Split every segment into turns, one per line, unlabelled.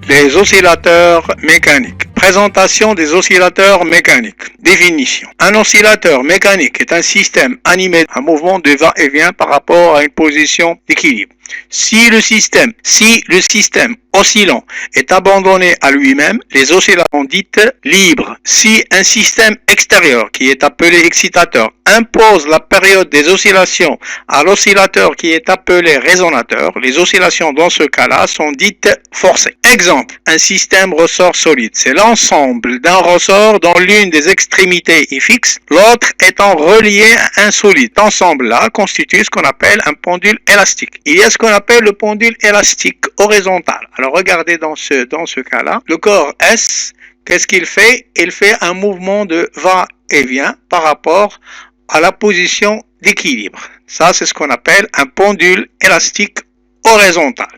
Les oscillateurs mécaniques. Présentation des oscillateurs mécaniques. Définition. Un oscillateur mécanique est un système animé d'un mouvement de va-et-vient par rapport à une position d'équilibre. Si le système oscillant est abandonné à lui-même, les oscillations sont dites libres. Si un système extérieur, qui est appelé excitateur, impose la période des oscillations à l'oscillateur qui est appelé résonateur, les oscillations dans ce cas-là sont dites forcées. Exemple, un système ressort solide. C'est l'ensemble d'un ressort dont l'une des extrémités est fixe, l'autre étant relié à un solide. Cet ensemble-là constitue ce qu'on appelle un pendule élastique. Il y a ce qu'on appelle le pendule élastique horizontal. Alors regardez dans ce cas-là, le corps S, qu'est-ce qu'il fait? Il fait un mouvement de va-et-vient par rapport à la position d'équilibre. Ça, c'est ce qu'on appelle un pendule élastique horizontal.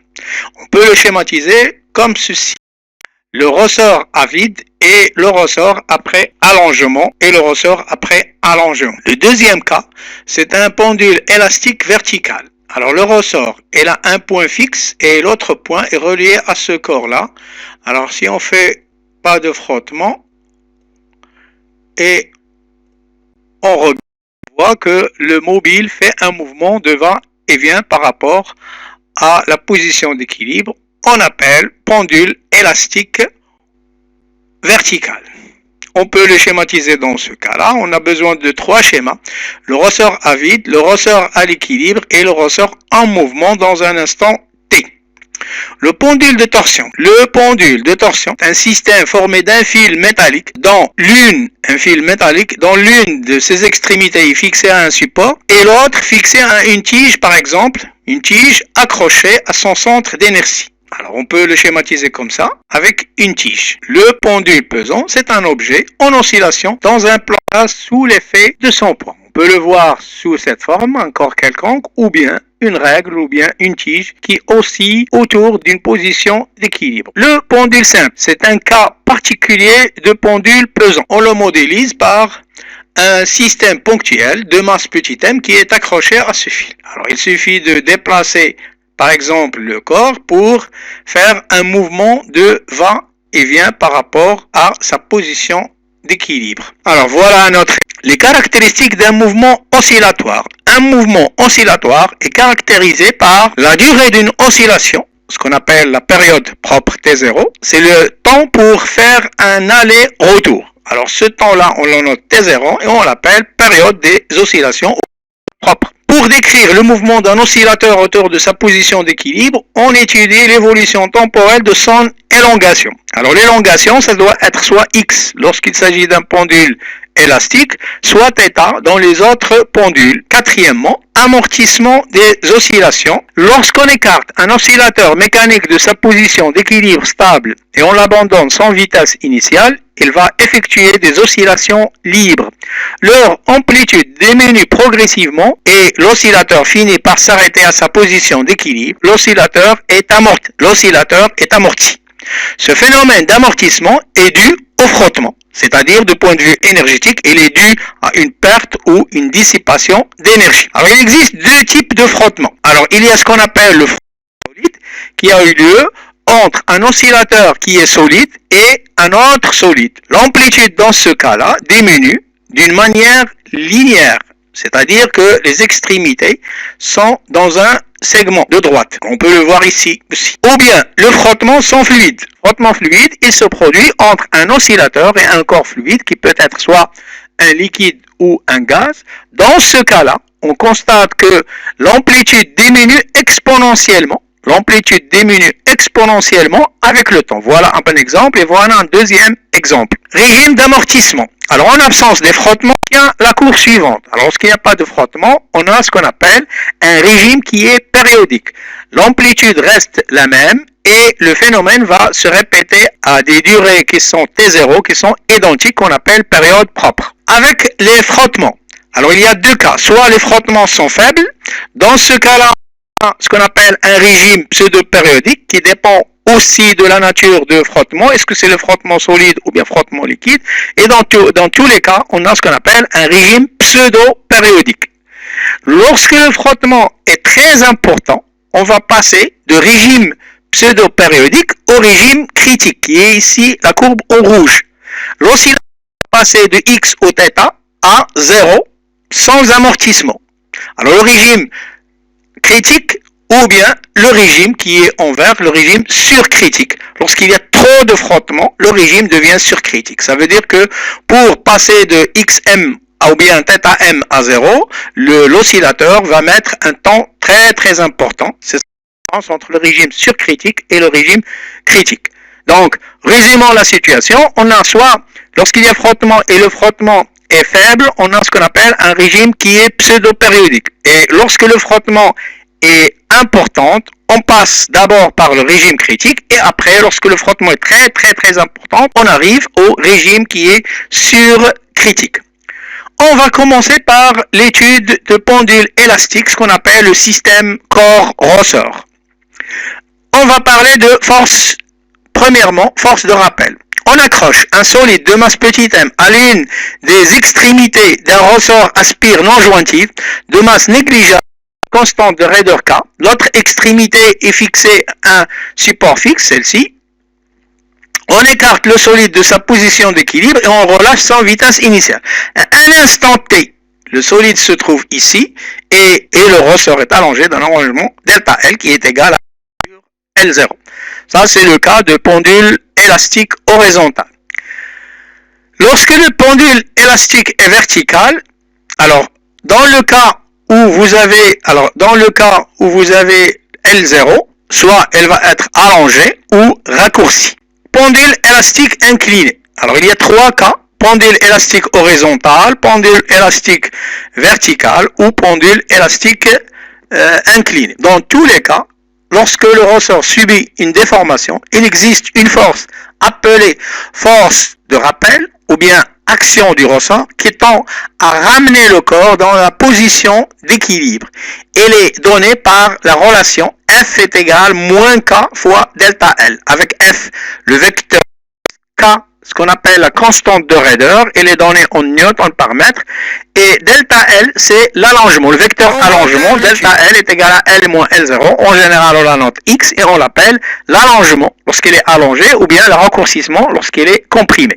On peut le schématiser comme ceci. Le ressort à vide et le ressort après allongement et le ressort après allongement. Le deuxième cas, c'est un pendule élastique vertical. Alors le ressort, il a un point fixe et l'autre point est relié à ce corps-là. Alors si on fait pas de frottement et on voit que le mobile fait un mouvement de va-et-vient par rapport à la position d'équilibre, on appelle pendule élastique vertical. On peut le schématiser dans ce cas-là. On a besoin de trois schémas. Le ressort à vide, le ressort à l'équilibre et le ressort en mouvement dans un instant T. Le pendule de torsion. Le pendule de torsion est un système formé d'un fil métallique dont l'une de ses extrémités est fixée à un support et l'autre fixée à une tige, par exemple, une tige accrochée à son centre d'inertie. Alors on peut le schématiser comme ça, avec une tige. Le pendule pesant, c'est un objet en oscillation dans un plan sous l'effet de son poids. On peut le voir sous cette forme, un corps quelconque, ou bien une règle, ou bien une tige qui oscille autour d'une position d'équilibre. Le pendule simple, c'est un cas particulier de pendule pesant. On le modélise par un système ponctuel de masse petit m qui est accroché à ce fil. Alors il suffit de déplacer par exemple le corps pour faire un mouvement de va-et-vient par rapport à sa position d'équilibre. Alors voilà les caractéristiques d'un mouvement oscillatoire. Un mouvement oscillatoire est caractérisé par la durée d'une oscillation, ce qu'on appelle la période propre T0. C'est le temps pour faire un aller-retour. Alors ce temps-là, on le note T0 et on l'appelle période des oscillations propres. Pour décrire le mouvement d'un oscillateur autour de sa position d'équilibre, on étudie l'évolution temporelle de son élongation. Alors l'élongation, ça doit être soit x lorsqu'il s'agit d'un pendule élastique, soit θ dans les autres pendules. Quatrièmement, amortissement des oscillations. Lorsqu'on écarte un oscillateur mécanique de sa position d'équilibre stable et on l'abandonne sans vitesse initiale, il va effectuer des oscillations libres. Leur amplitude diminue progressivement et l'oscillateur finit par s'arrêter à sa position d'équilibre. L'oscillateur est amorti. Ce phénomène d'amortissement est dû au frottement, c'est-à-dire du point de vue énergétique, il est dû à une perte ou une dissipation d'énergie. Alors il existe deux types de frottement. Alors il y a ce qu'on appelle le frottement solide qui a eu lieu entre un oscillateur qui est solide et un autre solide. L'amplitude dans ce cas-là diminue d'une manière linéaire, c'est-à-dire que les extrémités sont dans un segment de droite. On peut le voir ici aussi. Ou bien le frottement sans fluide. Frottement fluide, il se produit entre un oscillateur et un corps fluide qui peut être soit un liquide ou un gaz. Dans ce cas-là, on constate que l'amplitude diminue exponentiellement. L'amplitude diminue exponentiellement avec le temps. Voilà un bon exemple et voilà un deuxième exemple. Régime d'amortissement. Alors en absence des frottements, il y a la courbe suivante. Alors lorsqu'il n'y a pas de frottement, on a ce qu'on appelle un régime qui est périodique. L'amplitude reste la même et le phénomène va se répéter à des durées qui sont T0, qui sont identiques, qu'on appelle période propre. Avec les frottements, alors il y a deux cas. Soit les frottements sont faibles, dans ce cas-là, ce qu'on appelle un régime pseudo-périodique qui dépend aussi de la nature de frottement. Est-ce que c'est le frottement solide ou bien frottement liquide? Et dans tous les cas, on a ce qu'on appelle un régime pseudo-périodique. Lorsque le frottement est très important, on va passer de régime pseudo-périodique au régime critique, qui est ici la courbe en rouge. L'oscillateur va passer de x au θ à 0 sans amortissement. Alors le régime critique ou bien le régime qui est en vert, le régime surcritique. Lorsqu'il y a trop de frottement, le régime devient surcritique. Ça veut dire que pour passer de xm ou bien θm à 0, l'oscillateur va mettre un temps très important. C'est la différence entre le régime surcritique et le régime critique. Donc, résumons la situation. On a soit, lorsqu'il y a frottement et le frottement est faible, on a ce qu'on appelle un régime qui est pseudo-périodique. Et lorsque le frottement est important, on passe d'abord par le régime critique et après, lorsque le frottement est très important, on arrive au régime qui est surcritique. On va commencer par l'étude de pendules élastiques, ce qu'on appelle le système corps-ressort. On va parler de force, premièrement, force de rappel. On accroche un solide de masse petit m à l'une des extrémités d'un ressort aspire non jointif de masse négligeable constante de raideur K. L'autre extrémité est fixée à un support fixe, celle-ci. On écarte le solide de sa position d'équilibre et on relâche sans vitesse initiale. À un instant T, le solide se trouve ici et le ressort est allongé dans l'enrangement ΔL qui est égal à L0. Ça, c'est le cas de pendule élastique horizontale. Lorsque le pendule élastique est vertical, alors dans le cas où vous avez L0, soit elle va être allongée ou raccourcie. Pendule élastique incliné. Alors il y a trois cas, pendule élastique horizontale, pendule élastique verticale ou pendule élastique incliné. Dans tous les cas, lorsque le ressort subit une déformation, il existe une force appelée force de rappel ou bien action du ressort qui tend à ramener le corps dans la position d'équilibre. Elle est donnée par la relation F est égal moins K fois delta L, avec F le vecteur K, ce qu'on appelle la constante de raideur, elle est donnée en newton par mètre, et delta L c'est l'allongement, le vecteur allongement, delta L est égal à L moins L0, en général on la note X et on l'appelle l'allongement lorsqu'il est allongé ou bien le raccourcissement lorsqu'il est comprimé.